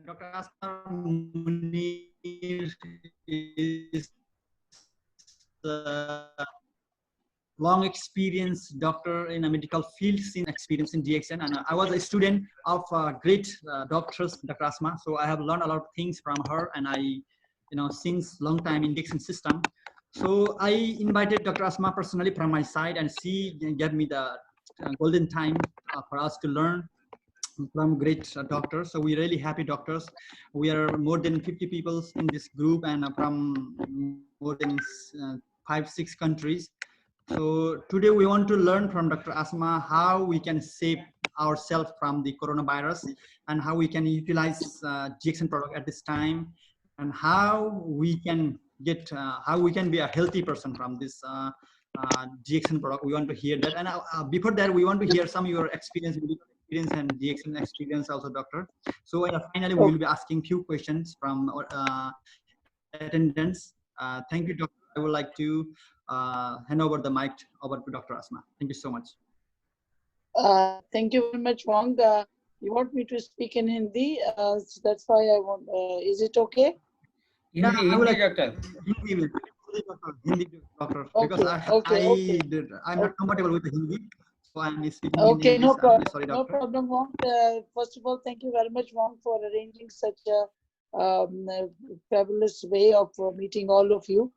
Dr. Asma Munir is long experience doctor in a medical field, since experience in DXN, and I was a student of great doctors, Dr. Asma. So I have learned a lot of things from her, and I, since long time in DXN system. So I invited Dr. Asma personally from my side, and she gave me the golden time for us to learn from great doctors. So we're really happy doctors. We are more than 50 people in this group, and from more than 5-6 countries. So today we want to learn from Dr. Asma how we can save ourselves from the coronavirus, and how we can utilize GXN product at this time, and how we can get how we can be a healthy person from this GXN product. We want to hear that, and before that we want to hear some of your experience and GXN experience also, doctor. So finally we will be asking few questions from our attendants. Thank you, doctor. I would like to hand over the mic over to Dr. Asma. Thank you so much. Thank you very much, Wang. You want me to speak in Hindi? So that's why I want. Is it okay? Yeah, I would like doctor. Hindi doctor, because I'm not comfortable with the Hindi, so I'm speaking in English. No problem. Sorry, no problem, Wang. First of all, thank you very much, Wang, for arranging such a fabulous way of meeting all of you.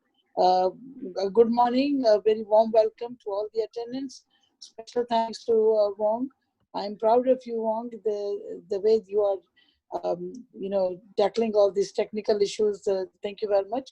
Good morning, a very warm welcome to all the attendants. Special thanks to Wang. I'm proud of you, Wang, the way you are, tackling all these technical issues. Thank you very much.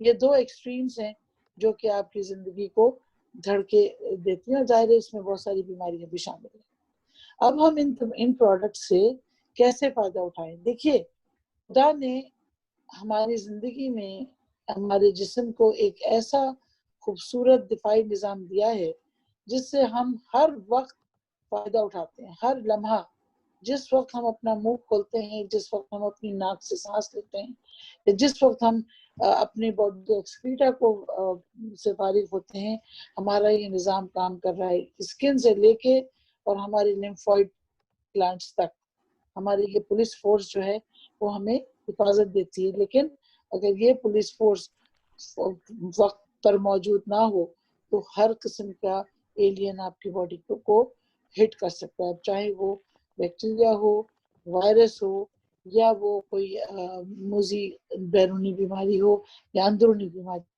یہ دو extremes ہیں جو کہ آپ کی زندگی کو دھڑکے دیتی ہیں، اور ظاہر ہے اس میں بہت ساری بیماریاں بھی شامل ہیں۔ اب ہم ان پروڈکٹ سے کیسے فائدہ اٹھائیں؟ دیکھیے، خدا نے ہماری زندگی میں ہمارے جسم کو ایک ایسا خوبصورت دفاعی نظام دیا ہے جس سے ہم ہر وقت فائدہ اٹھاتے ہیں، ہر لمحہ۔ جس وقت ہم اپنا منہ کھولتے ہیں، جس وقت ہم اپنی ناک سے سانس لیتے ہیں، یا جس وقت ہم اپنی باڈی کے ایکسکریٹا کو سے فارغ ہوتے ہیں، ہمارا یہ نظام کام کر رہا ہے، اسکن سے لے کے اور ہماری لیمفوئڈ گلانڈز تک۔ ہماری یہ پولیس فورس جو ہے وہ ہمیں حفاظت دیتی ہے، لیکن اگر یہ پولیس فورس وقت پر موجود نہ ہو تو ہر قسم کا ایلین آپ کی باڈی کو ہٹ کر سکتا ہے، چاہے وہ بیکٹیریا ہو، وائرس ہو، یا وہ کوئی موذی بیرونی بیماری ہو یا اندرونی بیماری۔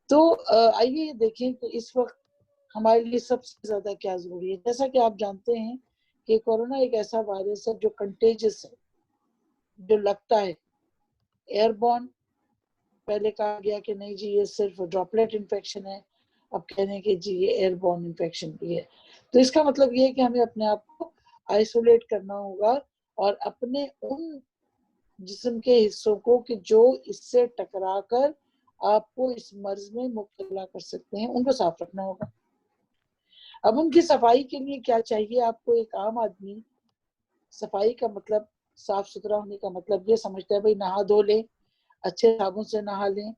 تو آئیے دیکھیں کہ اس وقت ہمارے لیے سب سے زیادہ کیا ضروری ہے۔ جیسا کہ آپ جانتے ہیں کہ کورونا ایک ایسا وائرس ہے جو کنٹیجس ہے، جو لگتا ہے ایئر بورن۔ پہلے کہا گیا کہ نہیں جی یہ صرف ڈراپلیٹ انفیکشن ہے، اب کہنے ہیں کہ جی یہ ایئر بورن انفیکشن بھی ہے۔ تو اس کا مطلب یہ ہے کہ ہمیں اپنے آپ کو آئسولیٹ کرنا ہوگا اور اپنے ان جسم کے حصوں کو کہ جو اس سے ٹکرا کر آپ کو اس مرض میں مبتلا کر سکتے ہیں، ان کو صاف رکھنا ہوگا۔ اب ان کی صفائی کے لیے کیا چاہیے آپ کو؟ ایک عام آدمی صفائی کا مطلب، صاف ستھرا ہونے کا مطلب یہ سمجھتا ہے بھائی نہا دھو لیں، اچھے صابن سے نہا لیں،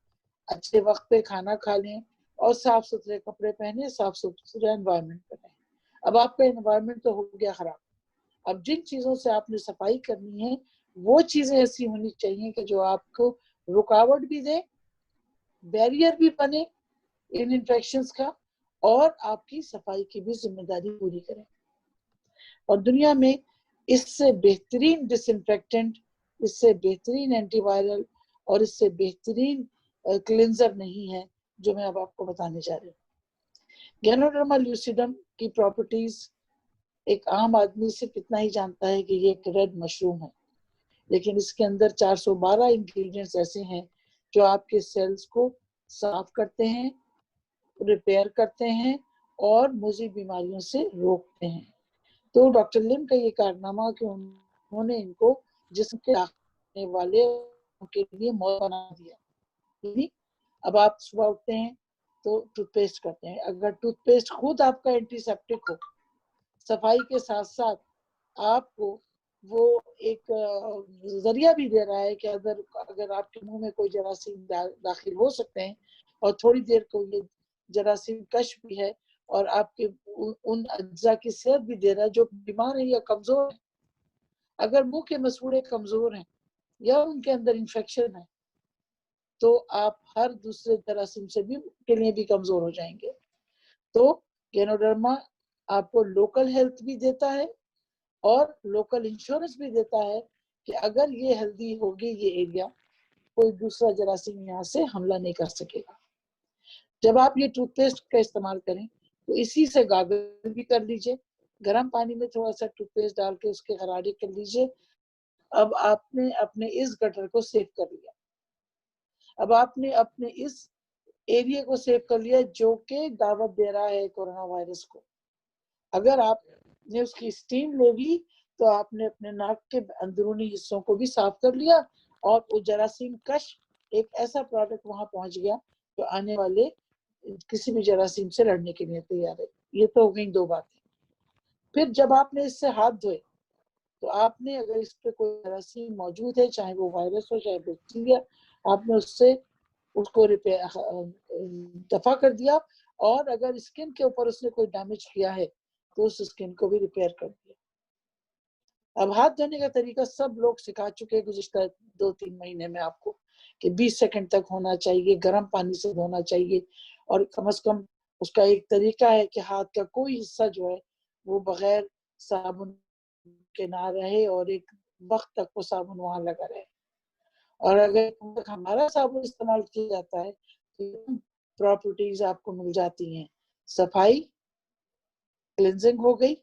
اچھے وقت پہ کھانا کھا لیں، اور صاف ستھرے کپڑے پہنے، صاف ستھرے انوائرمنٹ پہ رہیں۔ اب آپ کا انوائرمنٹ تو ہو گیا خراب، اب جن چیزوں سے آپ نے صفائی کرنی ہے وہ چیزیں ایسی ہونی چاہیے کہ جو آپ کو رکاوٹ بھی دے، بیریئر بھی بنے ان انفیکشنز کا، اور آپ کی صفائی کی بھی ذمہ داری پوری کریں۔ اور دنیا میں اس سے بہترین ڈس انفیکٹنٹ، اس سے بہترین اینٹی وائرل اور اس سے بہترین کلینزر نہیں ہے جو میں اب آپ کو بتانے جا رہی ہوں۔ گینوڈرما لیوسیڈم کی پراپرٹیز ایک عام آدمی صرف اتنا ہی جانتا ہے کہ یہ ایک ریڈ مشروم ہے، لیکن اس کے اندر 412 انگریڈینٹس ایسے ہیں جو آپ کے سیلز کو صاف کرتے ہیں، ریپیئر کرتے ہیں اور موذی بیماریوں سے روکتے ہیں۔ تو ڈاکٹر لم کا یہ کارنامہ کہ انہوں نے ان کو جسم کے آنے والے کے لیے موت بنا دیا۔ اب آپ صبح اٹھتے ہیں تو ٹوتھ پیسٹ کرتے ہیں، اگر ٹوتھ پیسٹ خود آپ کا اینٹی سیپٹک ہو، صفائی کے ساتھ ساتھ آپ کو وہ ایک ذریعہ بھی دے رہا ہے کہ اگر آپ کے منہ میں کوئی جراثیم داخل ہو سکتے ہیں، اور تھوڑی دیر کو یہ جراثیم کش بھی ہے، اور آپ کے ان اجزاء کی صحت بھی دے رہا ہے جو بیمار ہیں یا کمزور ہیں۔ اگر منہ کے مسوڑے کمزور ہیں یا ان کے اندر انفیکشن ہے تو آپ ہر دوسرے جراثیم سے بھی کے لیے بھی کمزور ہو جائیں گے۔ تو گینوڈرما آپ کو لوکل ہیلتھ بھی دیتا ہے اور لوکل انشورنس بھی دیتا ہے کہ اگر یہ ہیلدی ہوگی یہ ایریا، کوئی دوسرا جراثیم یہاں سے حملہ نہیں کر سکے گا۔ جب آپ یہ ٹوتھ پیسٹ کا استعمال کریں تو اسی سے گاگل بھی کر لیجئے، گرم پانی میں تھوڑا سا ٹوتھ پیسٹ ڈال کے اس کے غرارے کر لیجئے۔ اب آپ نے اپنے اس گٹر کو سیو کر لیا، اب آپ نے اپنے اس ایریا کو سیو کر لیا جو کہ دعوت دے رہا ہے کورونا وائرس کو۔ اگر آپ نے اس کی اسٹیم لے لی تو آپ نے اپنے ناک کے اندرونی حصوں کو بھی صاف کر لیا، اور وہ جراثیم کش ایک ایسا پروڈکٹ وہاں پہنچ گیا جو آنے والے کسی بھی جراثیم سے لڑنے کے لیے تیار ہے۔ یہ تو ہو گئی دو باتیں۔ پھر جب آپ نے اس سے ہاتھ دھوئے تو آپ نے اگر اس پہ کوئی جراثیم موجود ہے، چاہے وہ وائرس ہو چاہے بیکٹیریا، آپ نے اس کو دفع کر دیا، اور اگر اسکن کے اوپر اس نے کوئی ڈیمیج کیا ہے تو اس اسکن کو بھی ریپیئر کر دیا۔ اب ہاتھ دھونے کا طریقہ سب لوگ سکھا چکے گزشتہ 2-3 مہینے میں آپ کو، کہ 20 سیکنڈ تک ہونا چاہیے، گرم پانی سے دھونا چاہیے، اور کم از کم اس کا ایک طریقہ ہے کہ ہاتھ کا کوئی حصہ جو ہے وہ بغیر صابن کے نہ رہے، اور ایک وقت تک وہ صابن وہاں لگا رہے۔ اور اگر ہمارا صابن استعمال کیا جاتا ہے تو پراپرٹیز آپ کو مل جاتی ہیں، صفائی، کلینزنگ ہو گئی،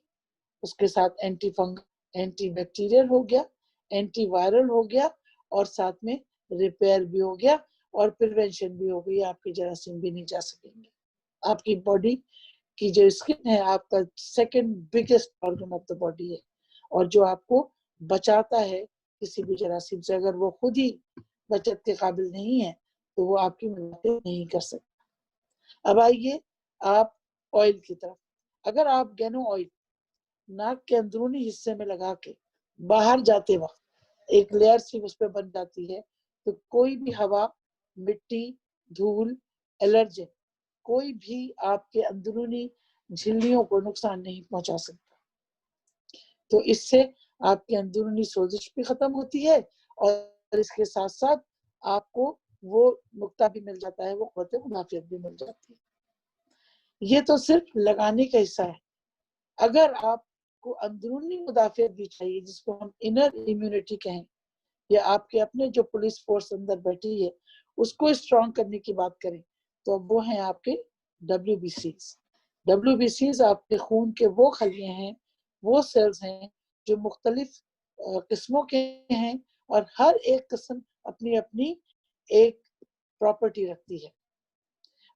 اس کے ساتھ اینٹی فنگل، اینٹی بیکٹیریل ہو گیا، اینٹی وائرل ہو گیا، اور ساتھ میں ریپیئر بھی ہو گیا، اور پریونشن بھی ہو گئی, آپ کے جراثیم بھی نہیں جا سکیں گے. آپ کی باڈی کی جو اسکن ہے آپ کا second biggest organ of the body ہے, اور جو آپ کو بچاتا ہے کسی بھی جراثیم سے. اگر وہ خود ہی بچت کے قابل نہیں ہے تو وہ آپ کی مدد نہیں کر سکتا. اب آئیے آپ آئل کی طرف. اگر آپ گینو آئل ناک کے اندرونی حصے میں لگا کے باہر جاتے وقت ایک لیئر سی اس پہ بن جاتی ہے, تو کوئی بھی ہوا, مٹی, دھول, الرجن کوئی بھی آپ کے اندرونی جھلیوں کو نقصان نہیں پہنچا سکتا. تو اس سے آپ کی اندرونی سوزش بھی ختم ہوتی ہے, اور اس کے ساتھ ساتھ آپ کو وہ نقطہ بھی مل جاتا ہے, وہ قوت مدافعت بھی مل جاتی ہے. یہ تو صرف لگانے کا حصہ ہے. اگر آپ کو اندرونی مدافعت بھی چاہیے, جس کو ہم انر امیونٹی کہیں, یا آپ کے اپنے جو پولیس فورس اندر بیٹھی ہے اس کو اسٹرانگ کرنے کی بات کریں, تو وہ ہیں آپ کے WBCs. WBCs آپ کے خون کے وہ خلیے ہیں, وہ سیلز ہیں جو مختلف قسموں کے ہیں, اور ہر ایک قسم اپنی اپنی ایک پراپرٹی رکھتی ہے.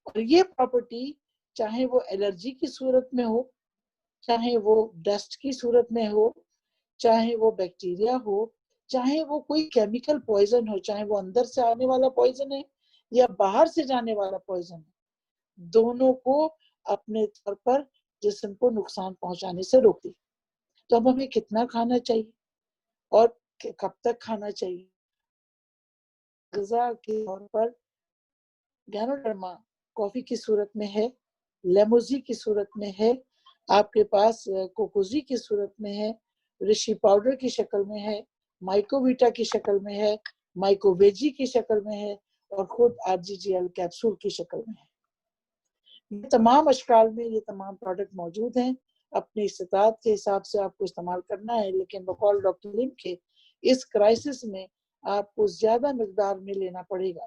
اور یہ پراپرٹی چاہے وہ الرجی کی صورت میں ہو, چاہے وہ ڈسٹ کی صورت میں ہو, چاہے وہ بیکٹیریا ہو, چاہے وہ کوئی کیمیکل پوائزن ہو, چاہے وہ اندر سے آنے والا پوائزن ہے یا باہر سے جانے والا پوائزن ہے, دونوں کو اپنے طور پر جسم کو نقصان پہنچانے سے روکتی. تو اب ہمیں کتنا کھانا چاہیے اور کب تک کھانا چاہیے؟ غذا کے طور پر گینوڈرما کافی کی صورت میں ہے, لیموزی کی صورت میں ہے, آپ کے پاس کوکوزی کی صورت میں ہے, رشی پاؤڈر کی شکل میں ہے, مائکوویٹا کی شکل میں ہے, مائکوویجی کی شکل میں ہے, اور خود RGGL کیپسول کی شکل میں ہے. یہ تمام اشکال میں یہ تمام پروڈکٹ موجود ہیں. اپنی استطاعت کے حساب سے آپ کو استعمال کرنا ہے, لیکن بقول ڈاکٹر لیم کے اس کرائسس میں آپ کو زیادہ مقدار میں لینا پڑے گا.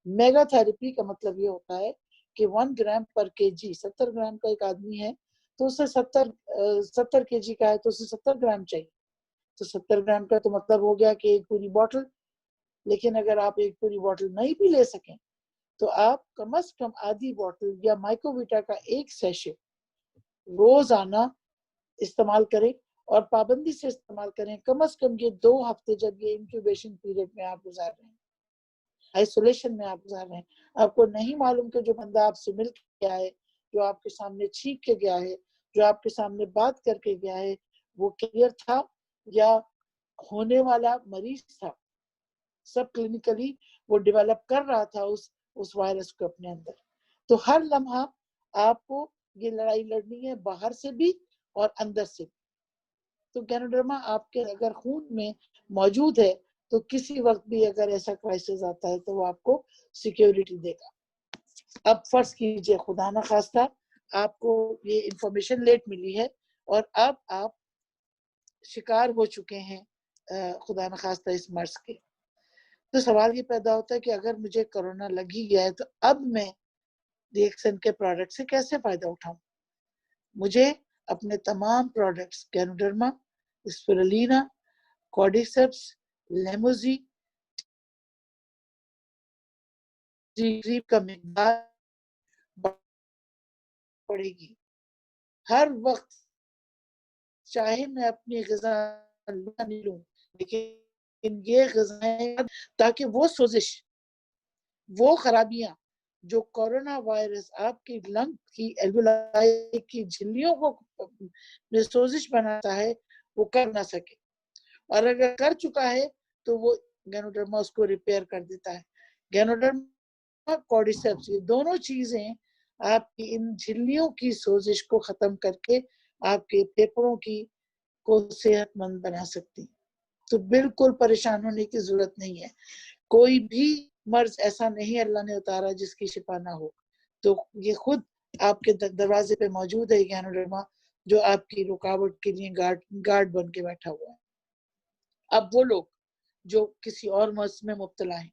میگا تھراپی کا مطلب یہ ہوتا ہے کہ 1 گرام پر kg, 70 گرام کا ایک آدمی ہے تو اسے 70 kg کا ہے تو اسے 70 گرام چاہیے. تو 70 گرام کا تو مطلب ہو گیا کہ ایک پوری بوٹل. لیکن اگر آپ ایک پوری بوٹل نہیں بھی لے سکیں تو آپ کم از کم آدھی بوٹل یا مائکوویٹا کا ایک سیشے روزانہ استعمال کریں, اور پابندی سے استعمال کریں. کم از کم یہ 2 ہفتے جب یہ انکیوبیشن پیریڈ میں آپ گزار رہے ہیں, آئسولیشن میں آپ گزار رہے ہیں, آپ کو نہیں معلوم کہ جو بندہ آپ سے مل کے گیا ہے, جو آپ کے سامنے چھینک کے گیا ہے, جو آپ کے سامنے بات کر کے گیا ہے, وہ کلیئر تھا یا ہونے والا مریض تھا. سب کلینکلی وہ ڈیولپ کر رہا تھا اس وائرس کو اپنے اندر. تو ہر لمحہ آپ کو یہ لڑائی لڑنی ہے, باہر سے بھی اور اندر سے بھی. تو گینوڈرما آپ کے اگر خون میں موجود ہے تو کسی وقت بھی اگر ایسا کرائسس آتا ہے تو وہ آپ کو سیکیورٹی دے گا. اب فرض کیجئے خدا نخواستہ آپ کو یہ انفارمیشن لیٹ ملی ہے اور اب آپ شکار ہو چکے ہیں خدا نخواستہ اس مرض کے. تو سوال یہ پیدا ہوتا ہے کہ اگر مجھے کرونا لگ ہی گیا ہے تو اب میں ڈی ایکسن کے پروڈکٹ سے کیسے فائدہ اٹھاؤں؟ مجھے اپنے تمام پروڈکٹس گینوڈرما, اسپیرولینا, کارڈیسیپس, لیموزی کا مقدار پڑے گی ہر وقت. چاہے میں اپنی غذا نہیں لوں, لیکن یہ غذائیں تاکہ وہ سوزش, وہ خرابیاں جو کورونا وائرس آپ کی لنگ کی الویولائی کی جھلیوں کو سوزش بناتا ہے وہ کر نہ سکے, اور اگر کر چکا ہے تو وہ گینوڈرما اس کو ریپیئر کر دیتا ہے. گینوڈرما, کارڈیسیپس, یہ دونوں چیزیں آپ کی ان جھلیوں کی سوزش کو ختم کر کے آپ کے پھیپھڑوں کی کو صحت مند بنا سکتی. تو بالکل پریشان ہونے کی ضرورت نہیں ہے. کوئی بھی مرض ایسا نہیں اللہ نے اتارا جس کی شفا نہ ہو. تو یہ خود آپ کے دروازے پہ موجود ہے گینوڈرما, جو آپ کی رکاوٹ کے لیے گارڈ بن کے بیٹھا ہوا ہے. اب وہ لوگ جو کسی اور مرض میں مبتلا ہیں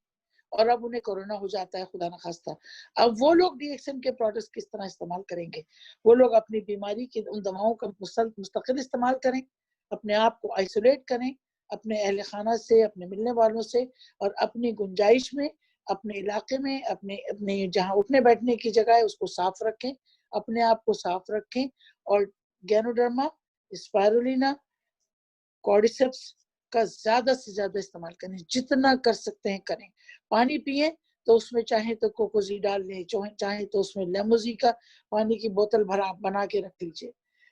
اور اب انہیں کورونا ہو جاتا ہے خدا نخواستہ, اب وہ لوگ ڈی ایکسن کے پروڈکٹس کس طرح استعمال کریں گے؟ وہ لوگ اپنی بیماری کی ان دواؤں کا مستقل استعمال کریں, اپنے آپ کو آئسولیٹ کریں اپنے اہل خانہ سے, اپنے ملنے والوں سے, اور اپنی گنجائش میں اپنے علاقے میں اپنے جہاں اٹھنے بیٹھنے کی جگہ ہے اس کو صاف رکھیں, اپنے آپ کو صاف رکھیں, اور گینوڈرما, اسپائرولینا, کارڈیسیپس کا زیادہ سے زیادہ استعمال کریں, جتنا کر سکتے ہیں کریں. پانی پئیں تو اس میں چاہیں تو کوکوزی ڈال لیں, چاہیں تو اس میں لیموزی کا پانی کی بوتل بنا کے رکھ لیجئے,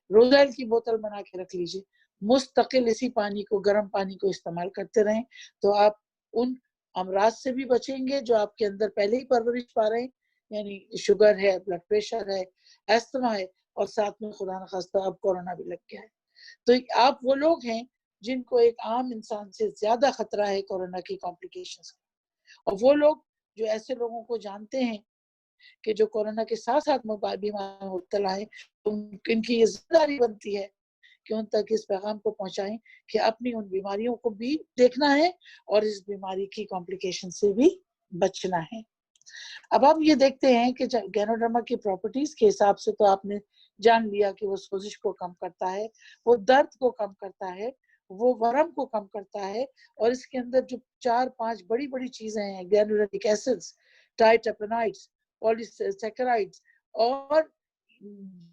روزیل کی بوتل بنا کے رکھ لیجئے. مستقل اسی پانی کو, گرم پانی کو استعمال کرتے رہیں, تو آپ ان امراض سے بھی بچیں گے جو آپ کے اندر پہلے ہی پرورش پا رہے ہیں, یعنی شوگر ہے, بلڈ پریشر ہے, ایستھما ہے, اور ساتھ میں خدا نخواستہ اب کورونا بھی لگ گیا ہے. تو آپ وہ لوگ ہیں جن کو ایک عام انسان سے زیادہ خطرہ ہے کورونا کی کمپلیکیشنز کا. اور وہ لوگ جو ایسے لوگوں کو جانتے ہیں کہ جو کورونا کے ساتھ ساتھ بیماری میں مبتلا ہے, ان کی یہ ذمہ داری بنتی ہے کہ ان تک اس پیغام کو پہنچائیں کہ اپنی ان بیماریوں کو بھی دیکھنا ہے اور اس بیماری کی کمپلیکیشن سے بھی بچنا ہے. اب آپ یہ دیکھتے ہیں کہ گینوڈرما کی پراپرٹیز کے حساب سے تو آپ نے جان لیا کہ وہ سوزش کو کم کرتا ہے, وہ درد کو کم کرتا ہے, وہ ورم کو کم کرتا ہے, اور اس کے اندر جو 4-5 بڑی بڑی چیزیں ہیں, گرینولیک ایسڈز, ٹرائٹرپینائڈز, پولیسیکرائڈز, اور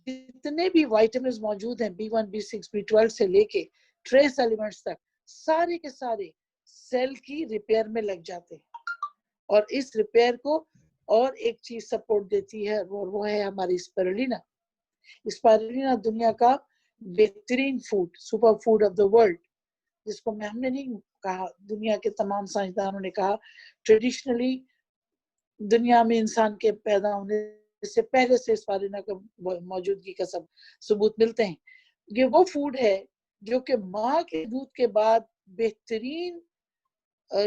جتنے بھی وائٹامنز موجود ہیں B1, B6, B12 سے لے کے ٹریس ایلیمنٹس تک, سارے کے سارے سیل کی ریپیئر میں لگ جاتے ہیں. اور اس ریپیئر کو اور ایک چیز سپورٹ دیتی ہے, اور وہ ہے ہماری اسپائرولینا. اسپائرولینا دنیا کا بہترین food, super food of the world, جس کو ہم نے نہیں کہا, دنیا کے تمام سائنسدانوں نے کہا. ٹریڈیشنلی دنیا میں انسان کے پیدا ہونے سے پہلے سے اسپائرولینا کا موجودگی کا ثبوت ملتے ہیں. یہ وہ فوڈ ہے جو کہ ماں کے دودھ کے بعد بہترین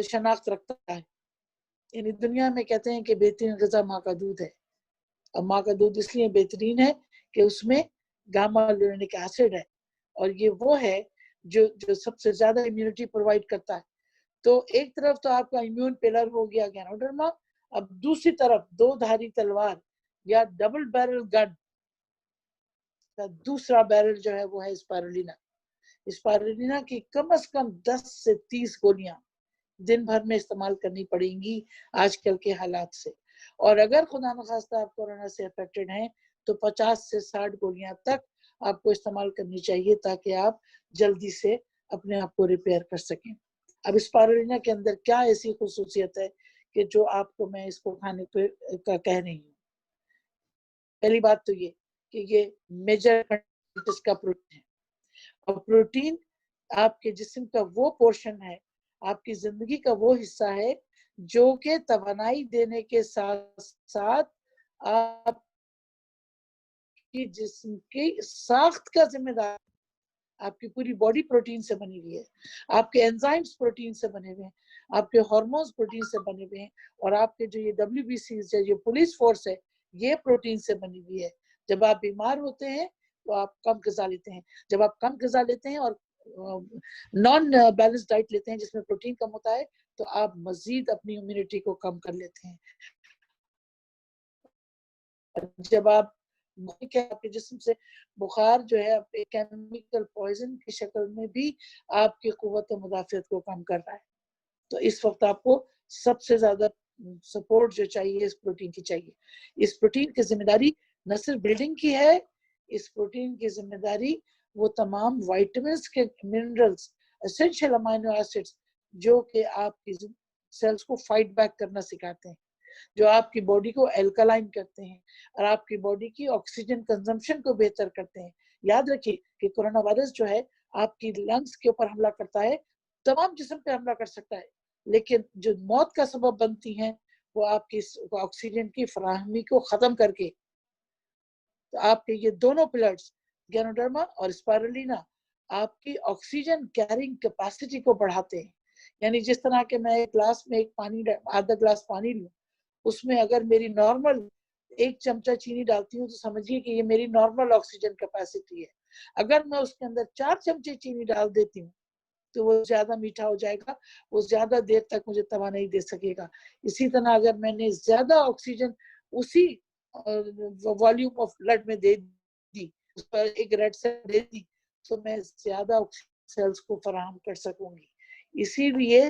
شناخت رکھتا ہے. یعنی دنیا میں کہتے ہیں کہ بہترین غذا ماں کا دودھ ہے, اور ماں کا دودھ اس لیے بہترین ہے کہ اس میں گاما لینولک ایسڈ ہے, اور یہ وہ ہے جو سب سے زیادہ امیونٹی پرووائڈ کرتا ہے. تو ایک طرف تو آپ کا امیون پلر ہو گیا گینوڈرما, اب دوسری طرف 2 دھاری تلوار یا ڈبل بیرل گن کا دوسرا بیرل جو ہے وہ ہے اسپائرولینا. اسپائرولینا کی کم از کم 10 سے 30 گولیاں دن بھر میں استعمال کرنی پڑیں گی آج کل کے حالات سے. اور اگر خدا نخواستہ آپ کورونا سے افیکٹڈ ہیں تو 50 سے 60 گولیاں تک آپ کو استعمال کرنی چاہیے, تاکہ آپ جلدی سے اپنے آپ کو ریپیئر کر سکیں. اب اسپائرولینا کے اندر کیا ایسی خصوصیت ہے کہ جو آپ کو میں اس کو کھانے کا کہہ رہی ہوں. پہلی بات تو یہ کہ یہ میجر کا پروٹین ہے, اور پروٹین آپ کے جسم کا وہ پورشن ہے, آپ کی زندگی کا وہ حصہ ہے جو کہ توانائی دینے کے ساتھ ساتھ آپ کی جسم کی ساخت کا ذمہ دار. آپ کی پوری باڈی پروٹین سے بنی ہوئی ہے, آپ کے انزائمز پروٹین سے بنے ہوئے ہیں, آپ کے ہارمونز پروٹین سے بنے ہوئے ہیں, اور آپ کے جو یہ WBCs ہے, یہ پولیس فورس ہے, یہ پروٹین سے بنی ہوئی ہے. جب آپ بیمار ہوتے ہیں تو آپ کم غذا لیتے ہیں, جب آپ کم غذا لیتے ہیں اور نان بیلنس ڈائٹ لیتے ہیں جس میں پروٹین کم ہوتا ہے, تو آپ مزید اپنی امیونٹی کو کم کر لیتے ہیں. جب آپ آپ کے جسم سے بخار جو ہے کیمیکل پوائزن کی شکل میں بھی آپ کی قوت مدافعت کو کم کر رہا ہے. تو اس وقت آپ کو سب سے زیادہ سپورٹ جو چاہیے اس پروٹین کی چاہیے. اس پروٹین کی ذمہ داری نہ صرف بلڈنگ کی ہے, اس پروٹین کی ذمہ داری وہ تمام وائٹامنس کے منرلز, اسینشل امینو ایسڈز جو کہ آپ کی سیلز کو فائٹ بیک کرنا سکھاتے ہیں, جو آپ کی باڈی کو الکلائن کرتے ہیں, اور آپ کی باڈی کی آکسیجن کنزمپشن کو بہتر کرتے ہیں. یاد رکھیے کہ کورونا وائرس جو ہے آپ کی لنگز کے اوپر حملہ کرتا ہے, تمام جسم پہ حملہ کر سکتا ہے, لیکن جو موت کا سبب بنتی ہیں وہ آپ کی آکسیجن کی فراہمی کو ختم کر کے. تو آپ کے یہ دونوں پلرز گینوڈرما اور اسپائرولینا آپ کی آکسیجن کیرنگ کیپیسٹی کو بڑھاتے ہیں. یعنی جس طرح کہ میں ایک گلاس میں آدھا گلاس پانی لوں, اس میں اگر میری نارمل 1 چمچہ چینی ڈالتی ہوں تو سمجھیے کہ یہ میری نارمل آکسیجن کیپیسٹی ہے. اگر میں اس کے اندر 4 چمچے چینی ڈال دیتی ہوں تو وہ زیادہ میٹھا ہو جائے گا, وہ زیادہ دیر تک مجھے توانائی دے سکے گا. اسی طرح اگر میں نے زیادہ آکسیجن اسی والیوم آف بلڈ میں دے دی, اس پر ایک ریڈ سیل دے دی, تو میں زیادہ آکسیجن سیلز کو فراہم کر سکوں گی. اسی لیے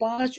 5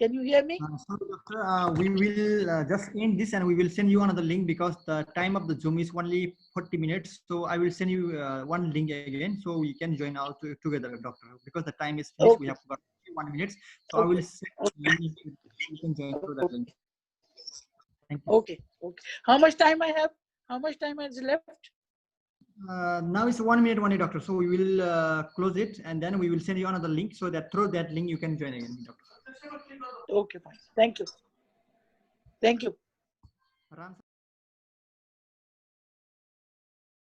can you hear me? Sorry, doctor. We will just end this and we will send you another link because the time of the Zoom is only 40 minutes. So I will send you one link again so we can join out together, doctor. Because the time is finished, we have got 1 minute. So I will send you, you can join through that link. Thank you. Okay. How much time I have? How much time is left? Now it's 1 minute only, doctor. So we will close it and then we will send you another link so that through that link you can join again, doctor. Okay, fine. Thank you. Thank you. Ram